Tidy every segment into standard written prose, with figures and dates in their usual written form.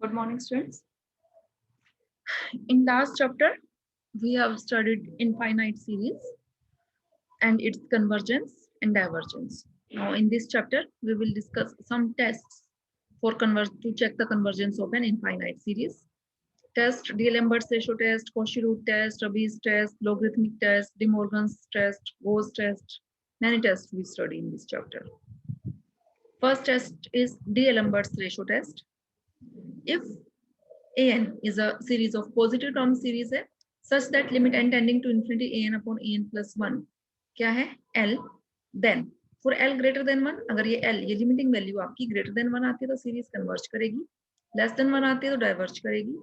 Good morning, students. In last chapter, we have studied infinite series and its convergence and divergence. Now, in this chapter, we will discuss some tests for to check the convergence of an infinite series. Test, D'Alembert's ratio test, Cauchy-Root test, Rabi's test, logarithmic test, De Morgan's test, Gauss test. Many tests we study in this chapter. First test is D'Alembert's ratio test. If an is a series of positive term series है such that limit n tending to infinity an upon an plus 1 क्या है l then for l greater than 1 अगर ये l ये limiting value आपकी greater than 1 आती है तो सीरीज कन्वर्ज करेगी less than 1 आती है तो डाइवर्ज करेगी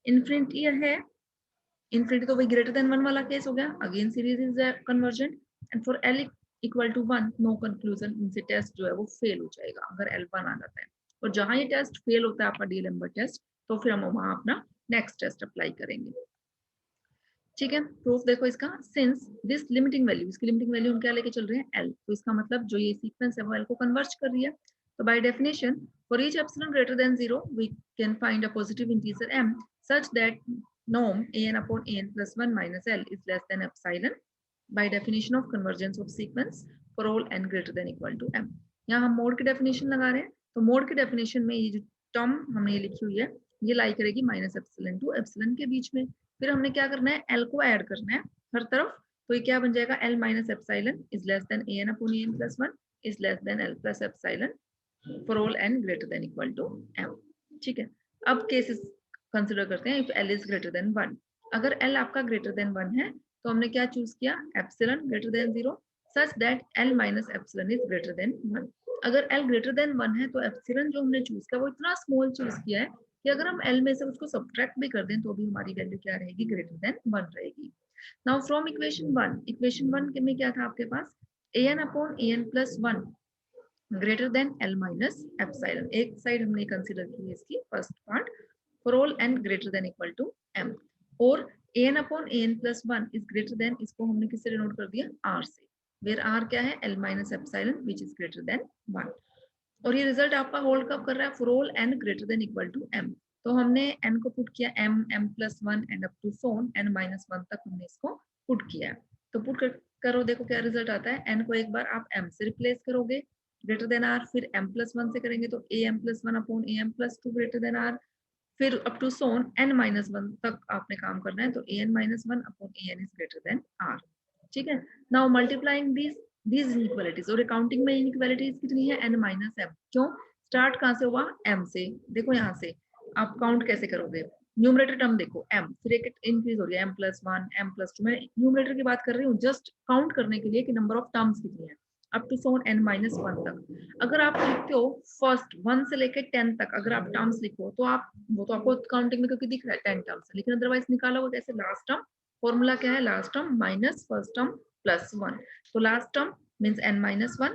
इन्फिनिटी है इन्फिनिटी तो वही ग्रेटर देन 1 वाला केस हो गया again series is convergent and for l equal to 1 no conclusion इनसे टेस्ट जो है वो फेल हो जाएगा अगर l 1 आ जाता है और जहां ये टेस्ट फेल होता है आपका डीएलएम्बर्ट टेस्ट तो फिर हम वहां अपना नेक्स्ट टेस्ट अप्लाई करेंगे ठीक है प्रूफ देखो इसका सिंस दिस लिमिटिंग वैल्यू इसकी लिमिटिंग वैल्यू हम क्या लेके चल रहे हैं l तो इसका मतलब जो ये सीक्वेंस है वो l को कन्वर्ज कर रही है तो by definition for each epsilon greater than 0 we can find a positive integer m such that norm an upon an plus 1 minus l is less than epsilon by definition of convergence of sequence for all n greater than equal to m यहाँ हम mode की definition लगा रहे हैं तो mode की definition में ये जो टर्म हमने ये लिखी हुई है ये लाई करेगी माइनस एप्सिलॉन टू एप्सिलॉन के बीच में फिर हमने क्या करना है एल को ऐड करना है हर तरफ तो ये क्या बन जाएगा L minus epsilon is less than N upon N plus 1 is less than L plus epsilon for all N greater than equal to M ठीक है अब केसेस कंसिडर करते हैं if L is greater than 1 अगर L आपका greater than 1 है तो हमने क्या चूज किया epsilon greater than 0 such that L minus epsilon is greater than 1 अगर एल ग्रेटर देन 1 है तो एप्सिलॉन जो हमने चूज किया वो इतना स्मॉल चूज किया है कि अगर हम एल में से उसको सब्ट्रैक्ट भी कर दें तो भी हमारी वैल्यू क्या रहेगी ग्रेटर देन 1 रहेगी नाउ फ्रॉम इक्वेशन 1 में क्या था आपके पास an upon an plus 1 greater than l minus epsilon एक साइड हमने कंसीडर की है इसकी first part for all n greater than equal to m और an upon an plus 1 is greater than इसको हमने किससे डिनोट कर दिया r से वेयर r क्या है l minus epsilon which is greater than 1 और ये रिजल्ट आपका होल्ड कब कर रहा है for all n greater than equal to m तो हमने n को पुट किया m m plus 1 and up to so on n minus 1 तक हमने इसको पुट किया है तो पुट करो देखो क्या रिजल्ट आता है n को एक बार आप m से रिप्लेस करोगे ग्रेटर देन r फिर m प्लस 1 से करेंगे तो am plus 1 upon am plus 2 greater than r फिर up to so on n minus 1 तक आपने काम करना है तो an minus 1 upon an is greater than r ठीक है नाउ मल्टीप्लाइंग these inequalities और अकाउंटिंग में इनइक्वालिटीज कितनी है n माइनस m क्यों स्टार्ट कहां से हुआ m से देखो यहाँ से आप काउंट कैसे करोगे न्यूमरेटर टर्म देखो m फिर एक इंक्रीज हो रही है m प्लस 1 m प्लस 2 मैं न्यूमरेटर की बात कर रही हूँ जस्ट काउंट करने के लिए कि नंबर ऑफ टर्म्स कितनी है up to so on n minus 1 तक अगर आप लिखते हो फर्स्ट 1 से लेके 10 तक अगर आप टर्म्स लिखो तो आप वो तो आपको काउंटिंग में क्योंकि दिख रहा है 10 टर्म्स लेकिन अदरवाइज निकालोगे कैसे लास्ट टर्म फॉर्मूला क्या है last term minus first term plus 1 तो last term means n minus 1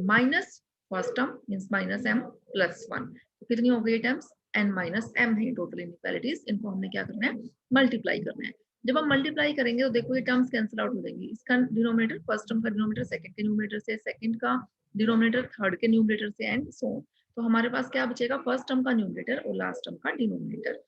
minus first term means minus m plus 1 तो कितनी हो गई टर्म्स n minus m है टोटल इनइक्वालिटीज इनको हमने क्या करना है मल्टीप्लाई करना है जब हम मल्टीप्लाई करेंगे तो देखो ये टर्म्स कैंसिल आउट हो जाएंगी इसका डिनोमिनेटर फर्स्ट टर्म का डिनोमिनेटर सेकंड के न्यूमरेटर से सेकंड का डिनोमिनेटर थर्ड के न्यूमरेटर से एंड सो तो हमारे पास क्या बचेगा फर्स्ट टर्म का न्यूमरेटर और लास्ट टर्म का डिनोमिनेटर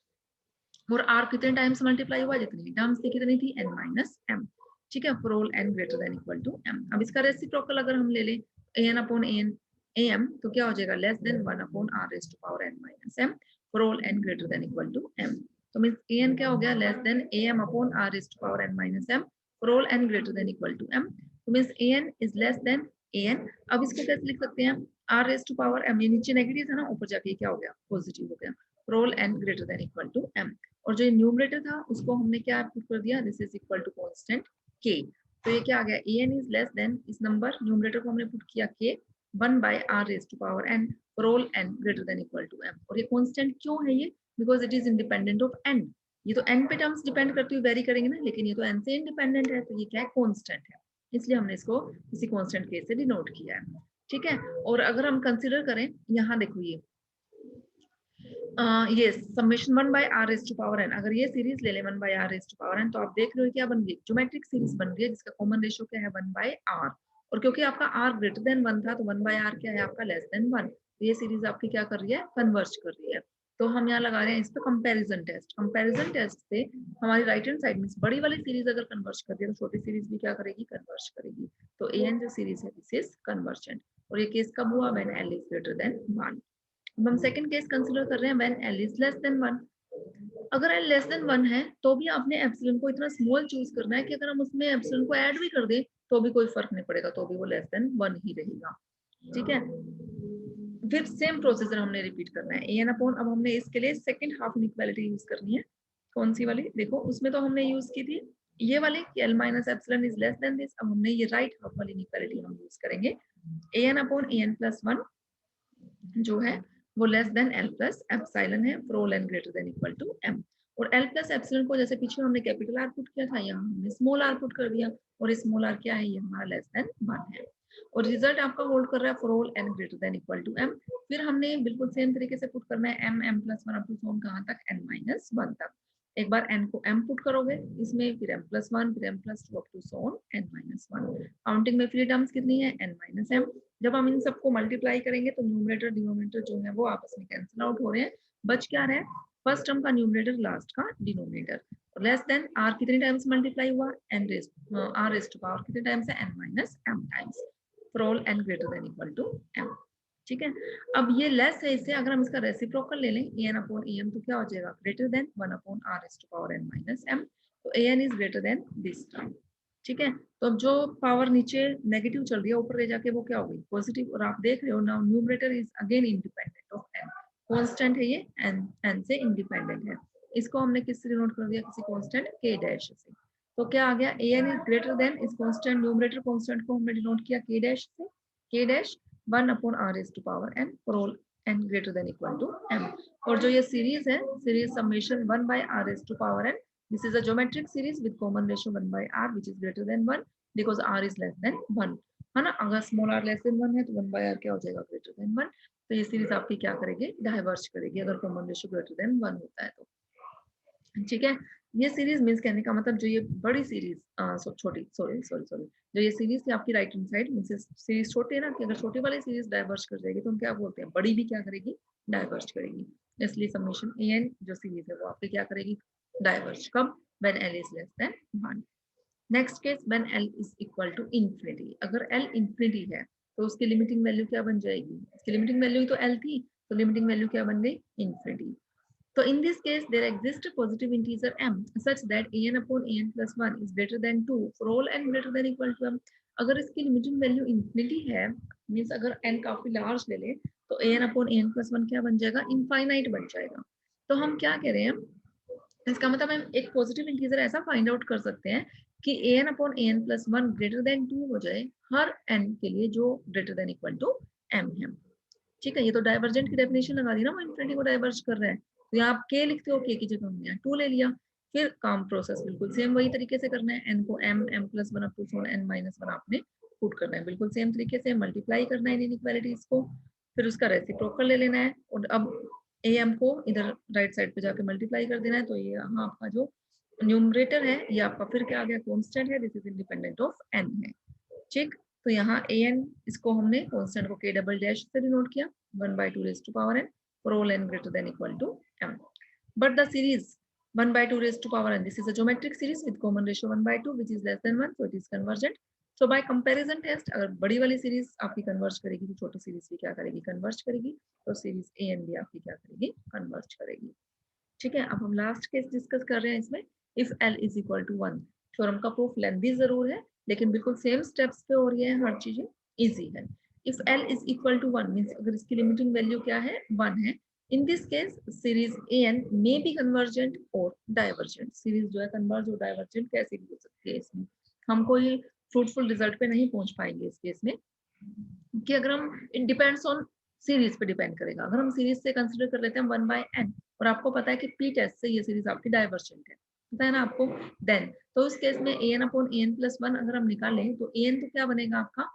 और r कितने टाइम्स मल्टीप्लाई हुआ जितनी टर्म्स थी कितनी थी n माइनस m ठीक है for all n greater than equal to m अब इसका रेसिप्रोकल अगर हम ले लें an अपॉन an am तो क्या हो जाएगा less than 1 upon r raised to power n minus m for all n greater than equal to m तो मींस an क्या हो गया less than am upon r raised to power n minus m for all n greater than equal to m तो means an is less than an अब इसको कैसे लिख सकते हैं r raised to power m ये नीचे नेगेटिव है ना ऊपर जाके क्या हो गया पॉजिटिव हो गया for all n greater than equal to m और जो न्यूमरेटर था उसको हमने क्या पुट कर दिया this is equal to constant k तो ये क्या आ गया an इज लेस देन इस नंबर न्यूमरेटर को हमने पुट किया k 1 by r raised to power n for all n greater than equal to m और ये कांस्टेंट क्यों है ये because it is independent of n ये तो n पे टर्म्स डिपेंड करती हुई वेरी करेंगे ना लेकिन ये तो n से इंडिपेंडेंट है तो ये क्या है कांस्टेंट है इसलिए हमने इसको किसी कांस्टेंट k से डिनोट किया है ठीक है और अगर हम कंसीडर करें यहाँ देखो ये summation 1 by r raised to power n अगर ये सीरीज ले ले 1 by r raised to power n तो आप देख रहे हो क्या बन गई ज्योमेट्रिक सीरीज बन गई है जिसका कॉमन रेशियो क्या है 1 by r और क्योंकि आपका r ग्रेटर देन 1 था तो 1 by r क्या है आपका लेस देन 1 तो ये सीरीज आपकी क्या कर रही है कन्वर्ज कर रही है तो हम यहाँ लगा रहे हैं इस पे कंपैरिजन टेस्ट। कंपैरिजन टेस्ट से हमारी राइट हैंड साइड में बड़ी वाली सीरीज अगर कन्वर्ज कर दिया तो छोटी सीरीज भी क्या करेगी, कन्वर्ज करेगी। तो an जो सीरीज है दिस इज कन्वर्जेंट। और ये केस कब हुआ, when l is greater than 1। अब हम सेकंड केस कंसीडर कर रहे हैं when l is less than 1। अगर l लेस देन 1 है तो भी आपने एप्सिलॉन को इतना स्मॉल चूज करना है कि अगर हम उसमें एप्सिलॉन को ऐड भी कर दें तो भी कोई फर्क नहीं पड़ेगा, तो भी वो लेस देन 1 ही रहेगा। ठीक है, फिर सेम प्रोसीजर हमने रिपीट करना है an अपॉन, अब हमने इसके लिए सेकंड हाफ इनइक्वालिटी यूज करनी है। कौन सी वाली, देखो उसमें तो हमने यूज की थी ये वाली कि l minus epsilon is less than this. अब हमने ये राइट हाफ वाली इनइक्वालिटी हम यूज करेंगे an अपॉन an प्लस 1 जो है वो less than l plus epsilon है for all n greater than equal to m। और l प्लस एप्सिलॉन को जैसे पीछे हमने कैपिटल r पुट किया था, यहाँ हमने स्मॉल r पुट कर दिया, और स्मॉल r क्या है, ये हमारा लेस देन 1 है। और रिजल्ट आपका होल्ड कर रहा है for all n greater than equal to m। फिर हमने बिल्कुल सेम तरीके से पुट करना है m plus 1 up to so on कहाँ तक, n माइनस 1 तक। एक बार n को m पुट करोगे इसमें, फिर m प्लस 1, फिर m plus 2 up to so on n minus 1। Counting में फ्री टर्म्स कितनी है, n माइनस m। जब हम इन सबको मल्टीप्लाई करेंगे तो न्यूमरेटर डिनोमिनेटर जो है वो आपस में कैंसिल आउट हो रहे हैं, बच क्या रहा है, फर्स्ट टर्म का न्यूमरेटर, लास्ट का डिनोमिनेटर। लेस देन r कितने टाइम्स मल्टीप्लाई हुआ, n raise r raise to power कितने टाइम्स है, n minus m times for all n greater than equal to m। ठीक है, अब ये लेस है, इससे अगर हम इसका रेसिप्रोकल ले लें an अपॉन am तो क्या हो जाएगा, greater than 1 upon r raise to power n minus m। तो an is greater than this term. ठीक है, तो अब जो पावर नीचे नेगेटिव चल रही है ऊपर ले जाके वो क्या हो गई, पॉजिटिव। और आप देख रहे हो now numerator is again independent of n, constant है ये, n से इंडिपेंडेंट है। इसको हमने किससे डिनोट कर दिया, किसी कांस्टेंट k डैश से। तो क्या आ गया, an इज ग्रेटर देन इस कांस्टेंट न्यूमरेटर कांस्टेंट को हमने डिनोट किया k डैश से, k dash 1 upon r raise to power n for all n greater than equal to m। और जो ये सीरीज है, series summation 1 by r raise to power n, this is a geometric series with common ratio 1 by r which is greater than 1 because r is less than 1 है ना। अगर small r less than 1 है तो 1 by r क्या हो जाएगा, greater than 1। तो ये सीरीज आपकी क्या करेगी, डाइवर्ज करेगी अगर कॉमन रेशियो ग्रेटर देन 1 होता है तो। ठीक है, ये सीरीज मींस कहने का मतलब जो ये बड़ी सीरीज छोटी सॉरी सॉरी सॉरी जो ये सीरीज थी आपकी right hand side means series छोटी है ना, कि अगर छोटी वाली सीरीज डाइवर्ज कर जाएगी तो हम क्या बोलते हैं, बड़ी भी क्या करेगी, डाइवर्ज करेगी। इसलिए समेशन an जो सीरीज है वो आपकी क्या करेगी, डाइवर्ज। कब, when l is less than 1। Next case when l is equal to infinity। अगर l इंफिनिटी है तो उसकी लिमिटिंग वैल्यू क्या बन जाएगी, उसकी लिमिटिंग वैल्यू ही तो l थी, तो लिमिटिंग वैल्यू क्या बन गई, infinity. So in this case, there exists a positive integer m such that an upon an plus 1 is greater than 2 for all n greater than equal to m। अगर इसकी limiting value infinity है, means अगर n काफी large ले ले तो an upon an plus 1 क्या बन जाएगा, इनफाइनाइट बन जाएगा। तो हम क्या कह रहे हैं, इसका मतलब हम एक पॉजिटिव इंटीजर ऐसा फाइंड आउट कर सकते हैं कि an upon an plus 1 greater than 2 हो जाए हर n के लिए जो greater than equal to m है। ठीक है, ये तो डाइवर्जेंट की डेफिनेशन लगा दी ना, वो इंफिनिटी को डाइवर्ज कर रहा है। तो यहाँ आप k लिखते हो, k की जगह हमने यहाँ 2 ले लिया। फिर काम प्रोसेस बिल्कुल सेम वही तरीके से करना है, n को m plus 1 up to n minus 1 आपने पुट करना है बिल्कुल सेम तरीके से, मल्टीप्लाई करना है इनइक्वालिटीज को, फिर उसका रेसिप्रोकल ले लेना है और अब am को इधर राइट साइड पे जाके मल्टीप्लाई कर देना है। तो ये यहाँ आपका जो न्यूमरेटर है ये आपका फिर क्या आ गया, कांस्टेंट है, this is independent of n है। ठीक, तो यहाँ an इसको हमने कांस्टेंट को k डबल डैश से डिनोट किया 1 by 2 raised to power n for all n greater than equal to m। But the series 1 by 2 raised to power n, this is a geometric series with common ratio 1 by 2 which is less than 1, so it is convergent। So by comparison test, अगर बड़ी वाली series आपकी converge करेगी तो छोटी series भी क्या करेगी, कन्वर्ज करेगी। तो सीरीज an भी आपकी क्या करेगी, कन्वर्ज करेगी। ठीक है, अब हम लास्ट केस डिस्कस कर रहे हैं इसमें, if l is equal to 1। Theorem का प्रूफ लेंथी जरूर है लेकिन बिल्कुल सेम स्टेप्स पे हो रही है, हर चीजें इजी है। If l is equal to 1 means अगर इसकी लिमिटिंग वैल्यू क्या है, 1 है, in this case series an may be convergent और डाइवर्जेंट। सीरीज जो है कन्वर्ज और डाइवर्जेंट कैसे भी हो सकती है, इसमें हम कोई फ्रूटफुल रिजल्ट पे नहीं पहुंच पाएंगे इस केस में, कि अगर हम इट डिपेंड्स ऑन सीरीज पे डिपेंड करेगा। अगर हम सीरीज से कंसीडर कर लेते हैं 1 by n और आपको पता है कि p टेस्ट से ये सीरीज आपकी डाइवर्जेंट है, पता है ना आपको, देन तो उस केस में an अपॉन an प्लस 1 अगर हम निकालें तो an तो क्या बनेगा आपका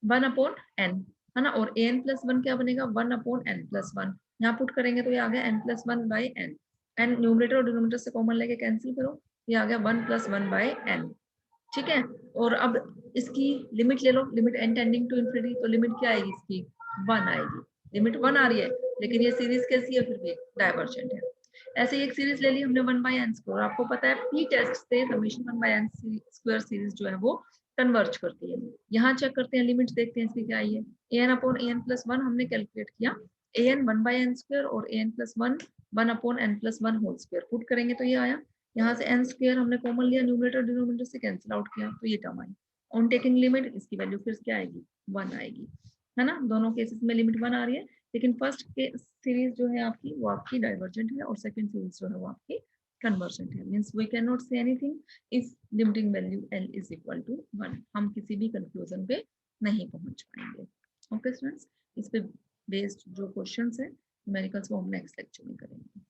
1 अपॉन n है ना, और an प्लस 1 क्या बनेगा 1 अपॉन n प्लस 1। यहाँ पुट करेंगे तो ये आ गया n plus 1 by n, n numerator और डिनोमिनेटर से कॉमन लेके कैंसिल करो, ये आ गया 1 प्लस 1 बाई n। ठीक है, और अब इसकी लिमिट ले लो, limit n tending to infinity, तो लिमिट क्या आएगी इसकी 1 आएगी। लिमिट 1 आ रही है, लेकिन ये सीरीज कैसी है, फिर भी डाइवर्जेंट है। ऐसे ही एक सीरीज ले ली हमने 1/n स्क्वायर, आपको पता है p टेस्ट से समेशन 1/n स्क्वायर सीरीज जो है वो कन्वर्ज करती है। यहाँ चेक करते हैं, लिमिट देखते हैं इसकी क्या आई है। an/n+1 हमने कैलकुलेट किया, an 1/n स्क्वायर और an+1 1/n+1 whole square put करेंगे तो ये आया। यहाँ से n स्क्वायर हमने कॉमन लिया, न्यूमरेटर डिनोमिनेटर से कैंसिल आउट किया तो ये term I. On taking limit इसकी वैल्यू फिर क्या आएगी, 1 आएगी, है ना। दोनों केसेस में लिमिट 1 आ रही है, लेकिन फर्स्ट के सीरीज जो है आपकी वो आपकी डाइवर्जेंट है और सेकंड सीरीज जो है वो आपकी कन्वर्जेंट है। Means we can not say anything if limiting value l is equal to 1। हम किसी भी कंक्लूजन पे नहीं पहुंच पाएंगे। ओके स्टूडेंट्स, इस पे बेस्ड जो क्वेश्चंस है न्यूमेरिकल्स वो हम नेक्स्ट लेक्चर में करेंगे।